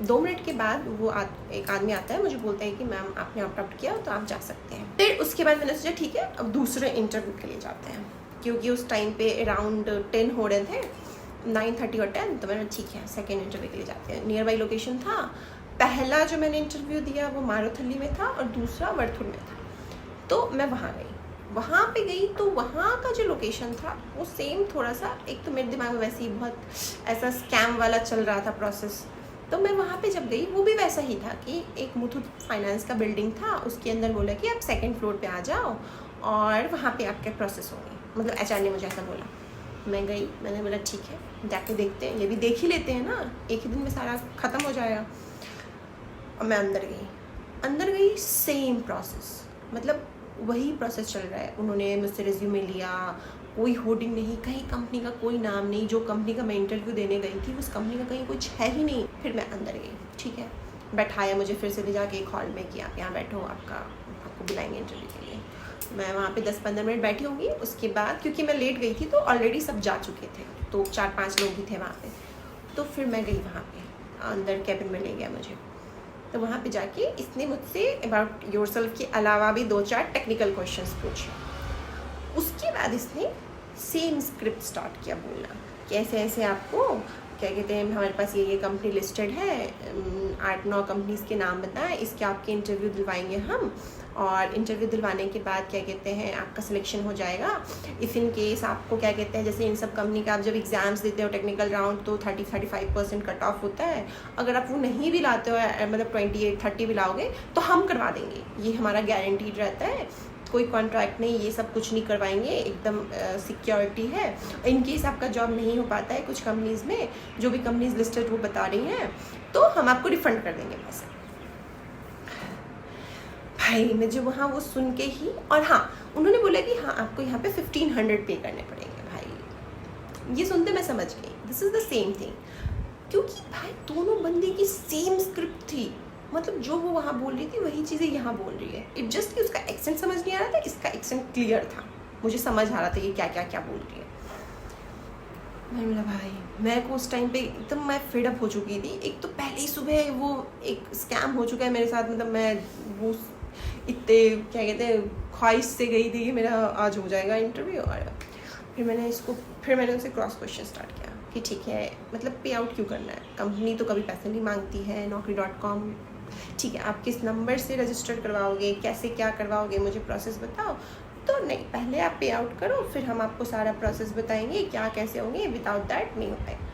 2 minute के बाद वो एक आदमी आता है, मुझे बोलता है कि मैम आपने ऑप्ट आउट किया तो आप जा सकते हैं। फिर उसके बाद मैंने सोचा ठीक है अब दूसरे इंटरव्यू के लिए जाते हैं, क्योंकि उस टाइम पे अराउंड 10 हो रहे थे, 9:30 और 10, तो मैंने ठीक है सेकेंड इंटरव्यू के लिए जाते हैं। नियर बाई लोकेशन था। पहला जो मैंने इंटरव्यू दिया वो मारुथली में था और दूसरा वर्थुर में था। तो मैं वहाँ गई, वहाँ पे गई तो वहाँ का जो लोकेशन था वो सेम थोड़ा सा, एक तो मेरे दिमाग में वैसे ही बहुत ऐसा स्कैम वाला चल रहा था प्रोसेस। तो मैं वहाँ पे जब गई वो भी वैसा ही था कि एक मुथूट फाइनेंस का बिल्डिंग था, उसके अंदर बोला कि आप सेकंड फ्लोर पे आ जाओ और वहाँ पे आपके प्रोसेस होंगे, मतलब एचआर ने मुझे ऐसा बोला। मैं गई, मैंने बोला ठीक है जाके देखते हैं, ये भी देख ही लेते हैं ना, एक ही दिन में सारा ख़त्म हो जाएगा। और मैं अंदर गई सेम प्रोसेस, मतलब वही प्रोसेस चल रहा है। उन्होंने मुझसे रिज्यूमे लिया, कोई होर्डिंग नहीं, कहीं कंपनी का कोई नाम नहीं, जो कंपनी का मैं इंटरव्यू देने गई थी उस कंपनी का कहीं कुछ है ही नहीं। फिर मैं अंदर गई, ठीक है, बैठाया मुझे फिर से ले जाके एक हॉल में कि आप यहाँ बैठो, आपको बुलाएंगे इंटरव्यू के लिए। मैं वहाँ पे 10-15 मिनट बैठी होंगी। उसके बाद क्योंकि मैं लेट गई थी तो ऑलरेडी सब जा चुके थे, तो 4-5 लोग ही थे वहाँ पे। तो फिर मैं गई वहाँ पे, अंदर कैबिन में ले गया मुझे। तो वहाँ पे जाके इसने मुझसे अबाउट योरसेल्फ के अलावा भी 2-4 टेक्निकल क्वेश्चंस पूछे। उसके बाद इसने सेम स्क्रिप्ट स्टार्ट किया बोलना कि ऐसे ऐसे आपको क्या कहते हैं, हमारे पास ये कंपनी लिस्टेड है, 8-9 कंपनीज़ के नाम बताएं, इसके आपके इंटरव्यू दिलवाएंगे हम, और इंटरव्यू दिलवाने के बाद क्या कहते हैं आपका सिलेक्शन हो जाएगा। इफ़ इन केस आपको क्या कहते हैं, जैसे इन सब कंपनी का आप जब एग्ज़ाम्स देते हो टेक्निकल राउंड तो 30-35% कट ऑफ होता है। अगर आप वो नहीं भी लाते हो, मतलब 28-30 भी लाओगे तो हम करवा देंगे, ये हमारा गारंटीड रहता है, कोई कॉन्ट्रैक्ट नहीं, ये सब कुछ नहीं करवाएंगे, एकदम सिक्योरिटी है। इन केस आपका जॉब नहीं हो पाता है कुछ कंपनीज़ में, जो भी कंपनीज लिस्टेड वो बता रही हैं, तो हम आपको रिफ़ंड कर देंगे पैसे। भाई मुझे वहाँ वो सुन के ही, और हाँ उन्होंने बोला कि हाँ आपको यहाँ पे 1500 पे करने पड़ेंगे। भाई ये सुनते मैं समझ गई this is the same thing, क्योंकि भाई दोनों बंदे की सेम स्क्रिप्ट थी, मतलब जो वो वहाँ बोल रही थी वही चीज़ें यहाँ बोल रही है। इट जस्ट कि उसका एक्सेंट समझ नहीं आ रहा था, इसका एक्सेंट क्लियर था, मुझे समझ आ रहा था कि क्या क्या क्या बोल रही है। मैंने बोला भाई, मैं को उस टाइम पे एकदम मैं फेड अप हो चुकी थी। एक तो पहले ही सुबह वो एक स्कैम हो चुका है मेरे साथ, मतलब मैं वो इतने क्या कहते हैं ख्वाहिश से गई थी कि मेरा आज हो जाएगा इंटरव्यू। और फिर मैंने उनसे क्रॉस क्वेश्चन स्टार्ट किया कि ठीक है मतलब पे आउट क्यों करना है, कंपनी तो कभी पैसे नहीं मांगती है, Naukri.com, ठीक है आप किस नंबर से रजिस्टर करवाओगे, कैसे क्या करवाओगे, मुझे प्रोसेस बताओ। तो नहीं, पहले आप पे आउट करो फिर हम आपको सारा प्रोसेस बताएंगे क्या कैसे होंगे, विदाउट दैट नहीं हो पाएगा।